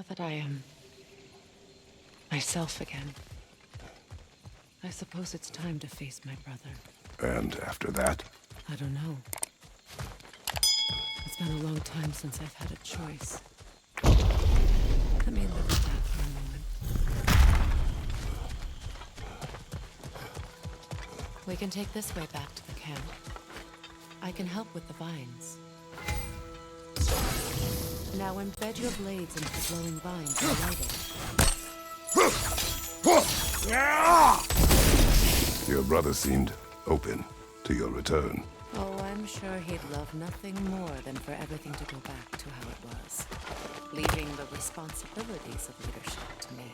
that I am myself again, I suppose it's time to face my brother. And after that? I don't know. It's been a long time since I've had a choice. Let me look at that for a moment. We can take this way back to the camp. I can help with the vines. Now embed your blades into the glowing vines and light it. Your brother seemed open to your return. Oh, I'm sure he'd love nothing more than for everything to go back to how it was, leaving the responsibilities of leadership to me.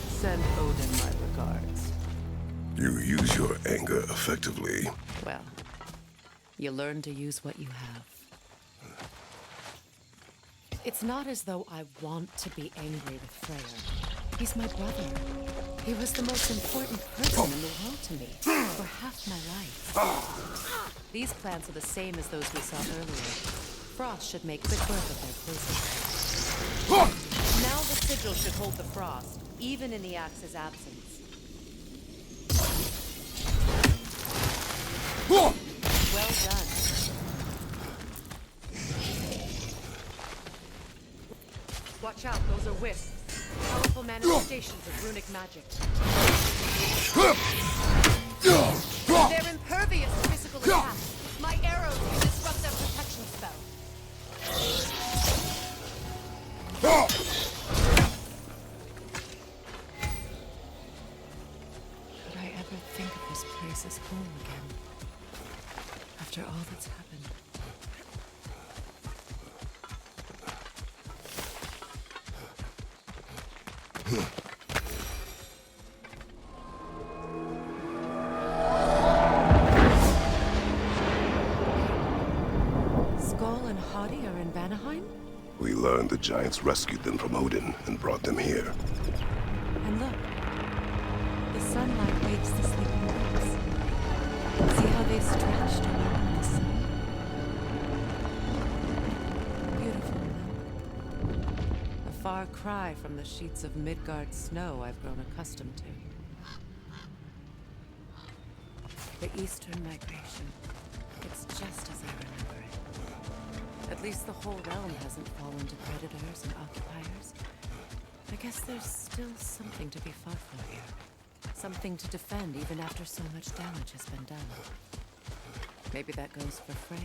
Send Odin my regards. You use your anger effectively. Well, you learn to use what you have. It's not as though I want to be angry with Freyr. He's my brother. He was the most important person in the world to me for half my life. These plants are the same as those we saw earlier. Frost should make quick work of their poison. Now the sigil should hold the frost, even in the axe's absence. Well done. Watch out, those are wisps. Powerful manifestations of runic magic. They're impervious to physical attack. My arrows can disrupt their protection spell. Could I ever think of this place as home again? After all that's happened. Skull and Hadi are in Vanaheim? We learned the giants rescued them from Odin and brought them here. And look, the sunlight wakes the sleeping birds. See how they stretched around the sun? Beautiful, huh? A far cry from the sheets of Midgard snow I've grown accustomed to. The Eastern migration. It's just as I remember it. At least the whole realm hasn't fallen to predators and occupiers. I guess there's still something to be fought for here. Something to defend even after so much damage has been done. Maybe that goes for Freyr.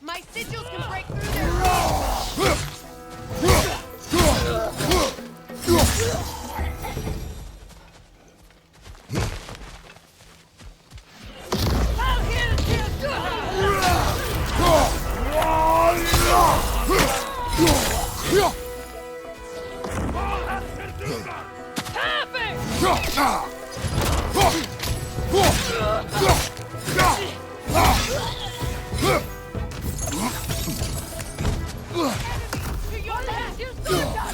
My sigils can break through their... To your left! You stop!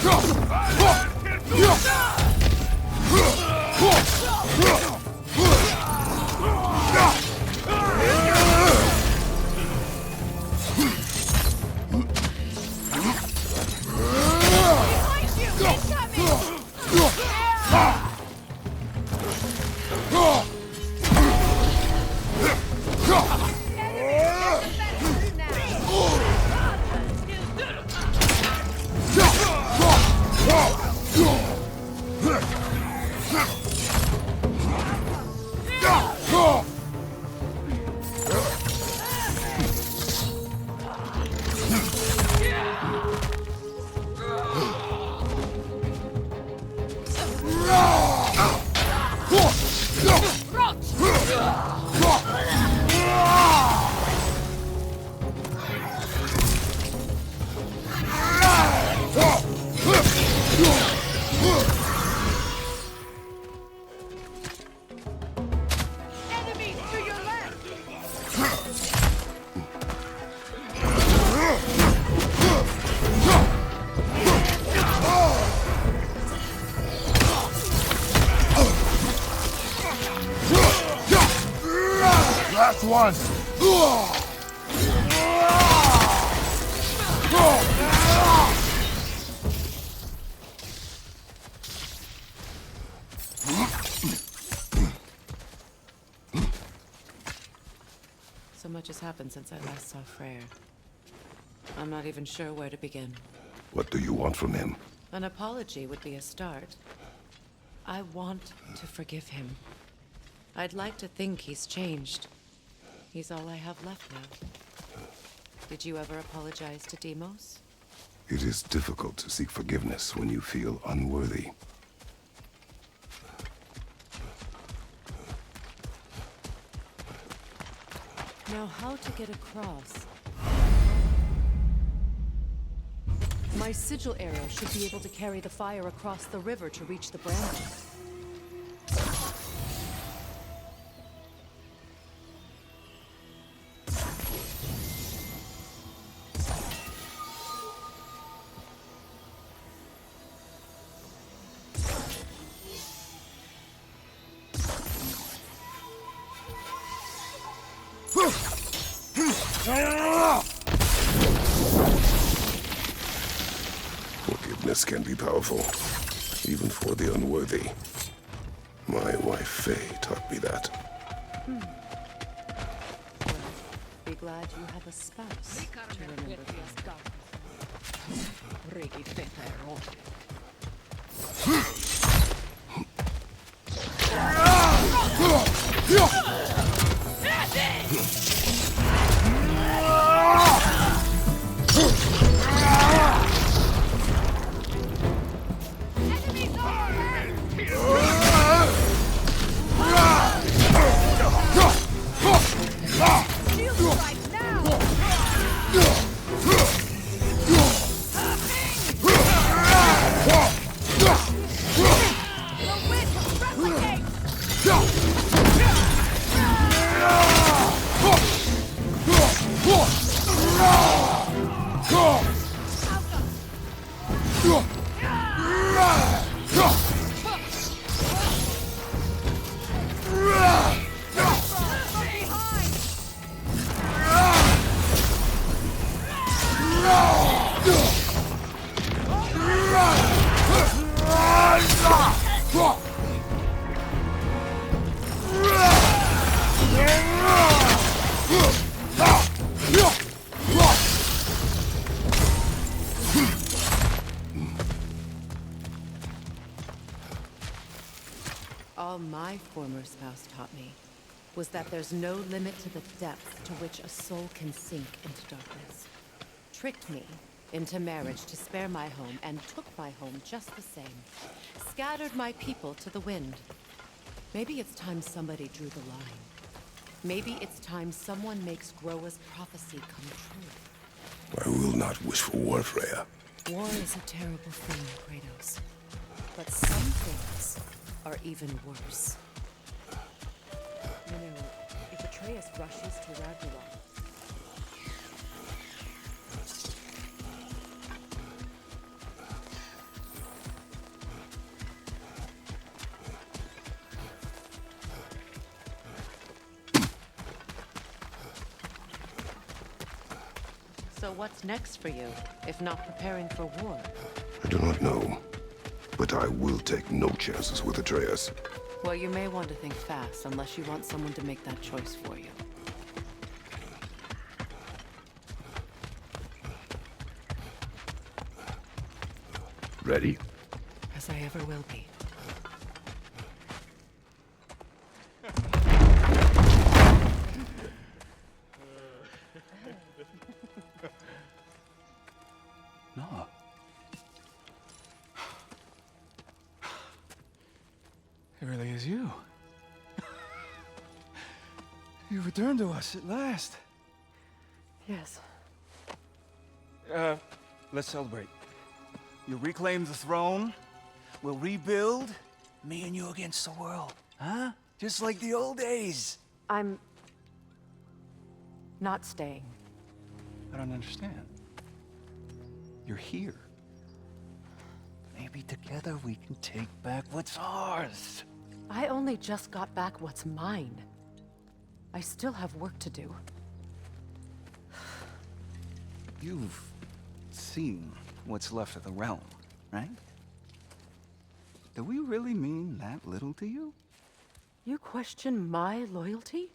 Last one! So much has happened since I last saw Freyr. I'm not even sure where to begin. What do you want from him? An apology would be a start. I want to forgive him. I'd like to think he's changed. He's all I have left now. Did you ever apologize to Deimos? It is difficult to seek forgiveness when you feel unworthy. Now how to get across? My sigil arrow should be able to carry the fire across the river to reach the branches. Forgiveness can be powerful, even for the unworthy. My wife Faye taught me that. Well, be glad you have a spouse to remember All my former spouse taught me was that there's no limit to the depth to which a soul can sink into darkness. Tricked me into marriage to spare my home and took my home just the same. Scattered my people to the wind. Maybe it's time somebody drew the line. Maybe it's time someone makes Groa's prophecy come true. I will not wish for war, Freya. War is a terrible thing, Kratos. But some things are even worse. You know, if Atreus rushes to Ragnarök, So what's next for you, if not preparing for war? I do not know, but I will take no chances with Atreus. Well, you may want to think fast, unless you want someone to make that choice for you. Ready? As I ever will be. No. It really is you. You returned to us at last. Yes. Let's celebrate. You reclaim the throne, we'll rebuild, me and you against the world, huh? Just like the old days. I'm... not staying. I don't understand. You're here. Maybe together we can take back what's ours. I only just got back what's mine. I still have work to do. You've seen what's left of the realm, right? Do we really mean that little to you? You question my loyalty?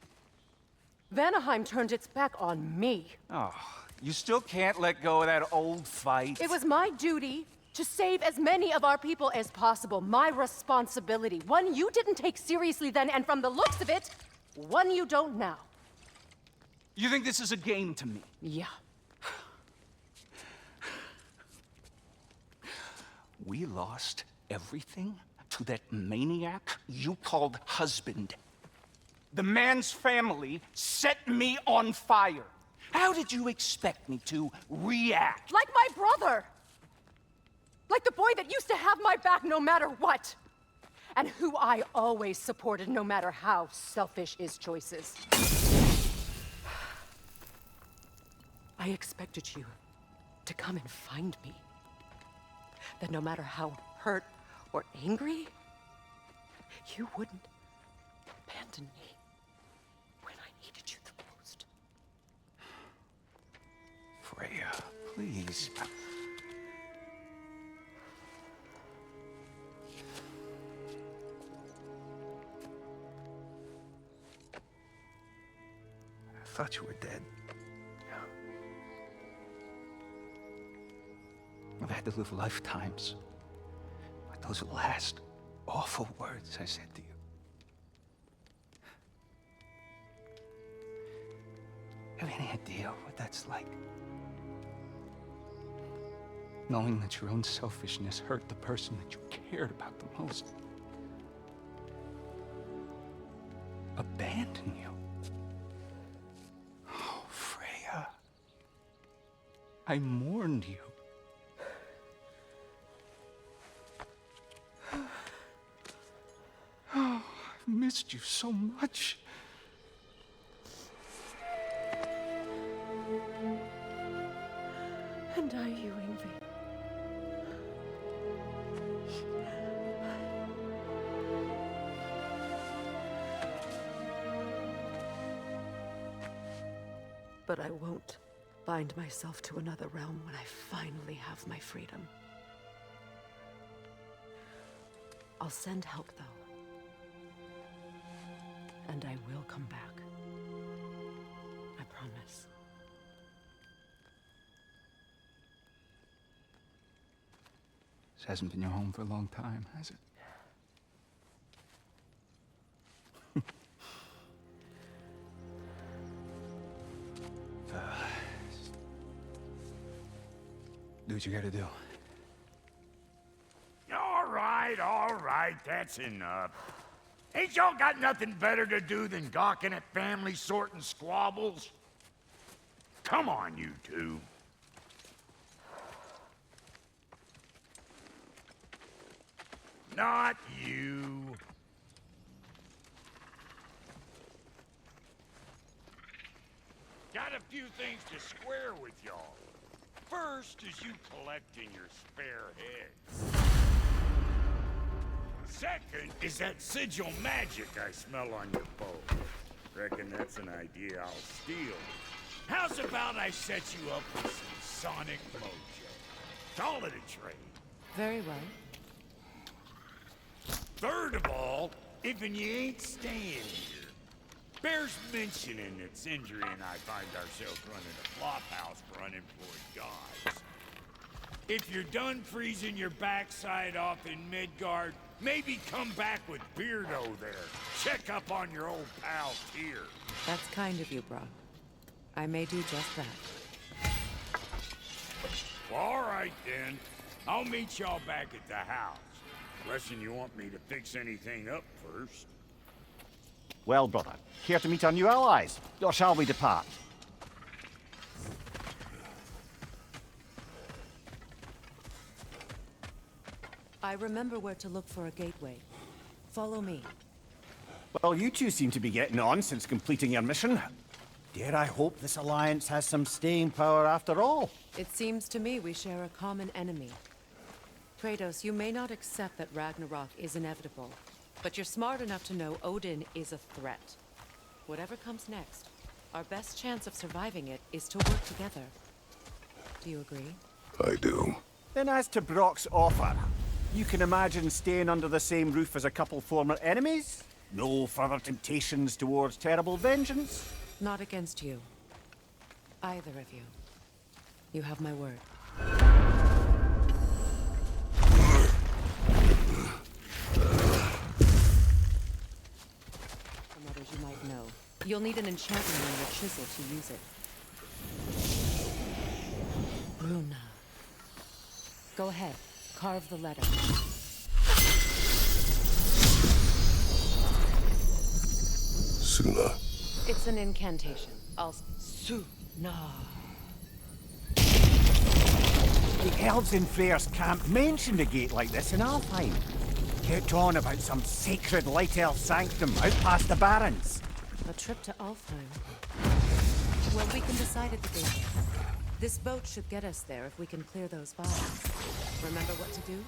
Vanaheim turned its back on me. Oh, you still can't let go of that old fight? It was my duty to save as many of our people as possible. My responsibility. One you didn't take seriously then, and from the looks of it, one you don't now. You think this is a game to me? Yeah. We lost everything to that maniac you called husband. The man's family set me on fire. How did you expect me to react? Like my brother! Like the boy that used to have my back no matter what! And who I always supported no matter how selfish his choices. I expected you to come and find me. That no matter how hurt or angry, you wouldn't abandon me when I needed you the most. Freya, please. I thought you were dead. I've had to live lifetimes with those last awful words I said to you. Have any idea what that's like? Knowing that your own selfishness hurt the person that you cared about the most. Abandon you. Oh, Freya. I mourned you. Oh, I've missed you so much. And are you, Ingvi? But I won't bind myself to another realm when I finally have my freedom. I'll send help, though. And I will come back. I promise. This hasn't been your home for a long time, has it? Do what you gotta do. All right, that's enough. Ain't y'all got nothing better to do than gawking at family sorting squabbles? Come on, you two. Not you. Got a few things to square with y'all. First is you collecting your spare heads. Second is that sigil magic I smell on your bow. Reckon that's an idea I'll steal. How's about I set you up with some sonic mojo? Call it a trade. Very well. Third of all, if you ain't staying here, bears mentioning that Sindri and I find ourselves running a flophouse for unemployed guys. If you're done freezing your backside off in Midgard, maybe come back with Beardo there. Check up on your old pal Tyr. That's kind of you, Brock. I may do just that. All right, then. I'll meet y'all back at the house. Unless you want me to fix anything up first. Well, brother, care to meet our new allies? Or shall we depart? I remember where to look for a gateway. Follow me. Well, you two seem to be getting on since completing your mission. Dare I hope this alliance has some staying power after all? It seems to me we share a common enemy. Kratos, you may not accept that Ragnarok is inevitable, but you're smart enough to know Odin is a threat. Whatever comes next, our best chance of surviving it is to work together. Do you agree? I do. Then as to Brock's offer, you can imagine staying under the same roof as a couple former enemies? No further temptations towards terrible vengeance? Not against you. Either of you. You have my word. From others you might know. You'll need an enchantment on your chisel to use it. Bruna. Go ahead. Carve the letter. Suna. It's an incantation. Suna. The elves in Freyr's camp mentioned a gate like this in Alfheim. Kept on about some sacred light elf sanctum out past the Barrens. A trip to Alfheim. Well, we can decide at the gateway. This boat should get us there if we can clear those vines. Remember what to do?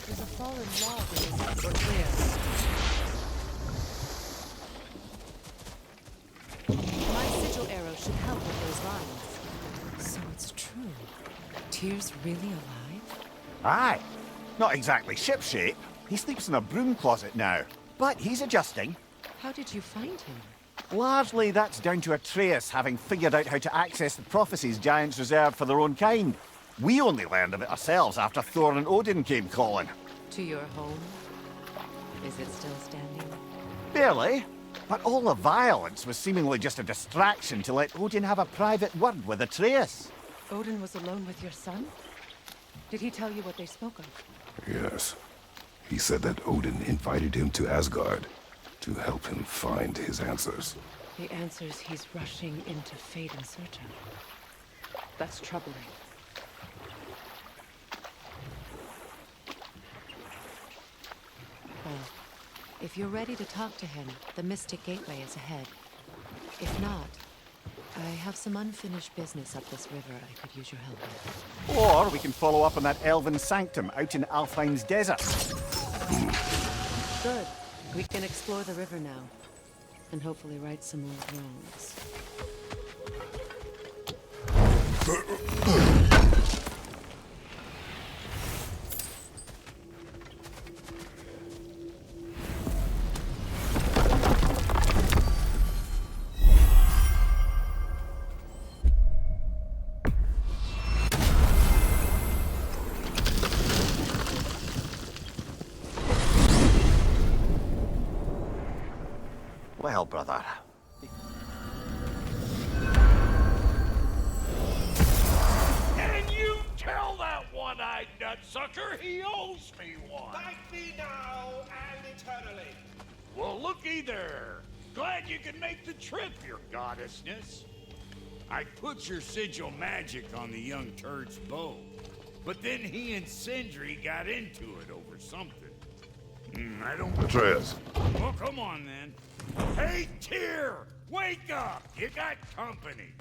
There's a fallen log in this. We're clear. My sigil arrow should help with those vines. So it's true. Tyr's really alive? Aye. Not exactly shipshape. He sleeps in a broom closet now. But he's adjusting. How did you find him? Largely that's down to Atreus having figured out how to access the prophecies giants reserved for their own kind. We only learned of it ourselves after Thor and Odin came calling. To your home? Is it still standing? Barely. But all the violence was seemingly just a distraction to let Odin have a private word with Atreus. Odin was alone with your son? Did he tell you what they spoke of? Yes. He said that Odin invited him to Asgard to help him find his answers. The answers he's rushing into fate in search of. That's troubling. Well, if you're ready to talk to him, the Mystic Gateway is ahead. If not, I have some unfinished business up this river I could use your help with. Or we can follow up on that elven sanctum out in Alfheim's desert. Good. We can explore the river now, and hopefully right some old wrongs. Well, brother. And you tell that one-eyed nutsucker he owes me one. Thank me now and eternally. Well, looky there. Glad you can make the trip, your goddessness. I put your sigil magic on the young turd's bow, but then he and Sindri got into it over something. I don't... Atreus. Well, come on then. Hey, Tyr! Wake up! You got company.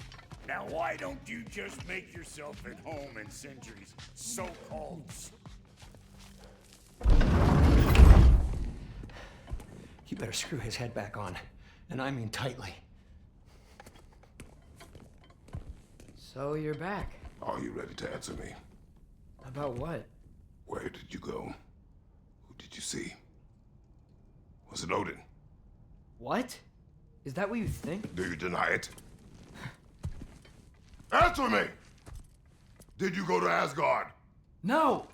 Now why don't you just make yourself at home in Sindri's so-called... You better screw his head back on, and I mean tightly. So you're back. Are you ready to answer me? About what? Where did you go? Who did you see? Was it Odin? What? Is that what you think? Do you deny it? Answer me! Did you go to Asgard? No!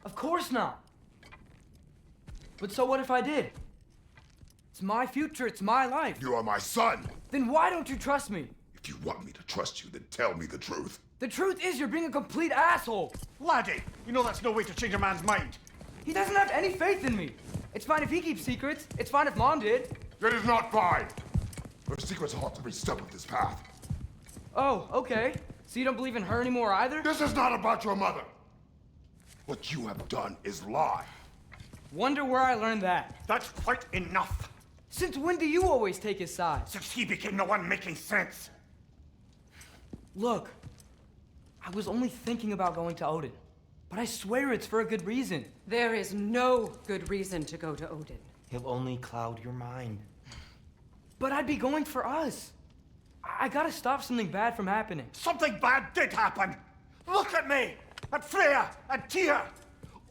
Of course not! But so what if I did? It's my future, it's my life. You are my son! Then why don't you trust me? If you want me to trust you, then tell me the truth. The truth is you're being a complete asshole! Laddie, you know that's no way to change a man's mind. He doesn't have any faith in me. It's fine if he keeps secrets. It's fine if Mom did. It is not fine! Her secrets are hard every step of this path. Oh, okay. So you don't believe in her anymore either? This is not about your mother! What you have done is lie. Wonder where I learned that. That's quite enough. Since when do you always take his side? Since he became the one making sense. Look, I was only thinking about going to Odin. But I swear it's for a good reason. There is no good reason to go to Odin. He'll only cloud your mind. But I'd be going for us. I gotta stop something bad from happening. Something bad did happen. Look at me, at Freya, at Tyr.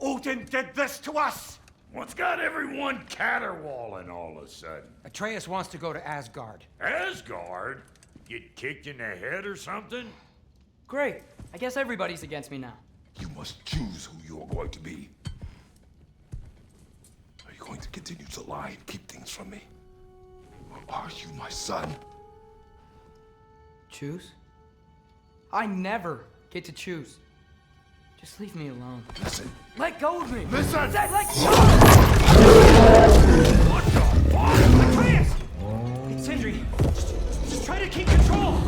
Odin did this to us. What's got everyone caterwauling all of a sudden? Atreus wants to go to Asgard. Asgard? Get kicked in the head or something? Great. I guess everybody's against me now. You must choose who you are going to be. Are you going to continue to lie and keep things from me? Or are you my son? Choose? I never get to choose. Just leave me alone. Listen. Let go of me! Listen! Zach, let go! What the fuck? Atreus! It's Sindri. Just try to keep control!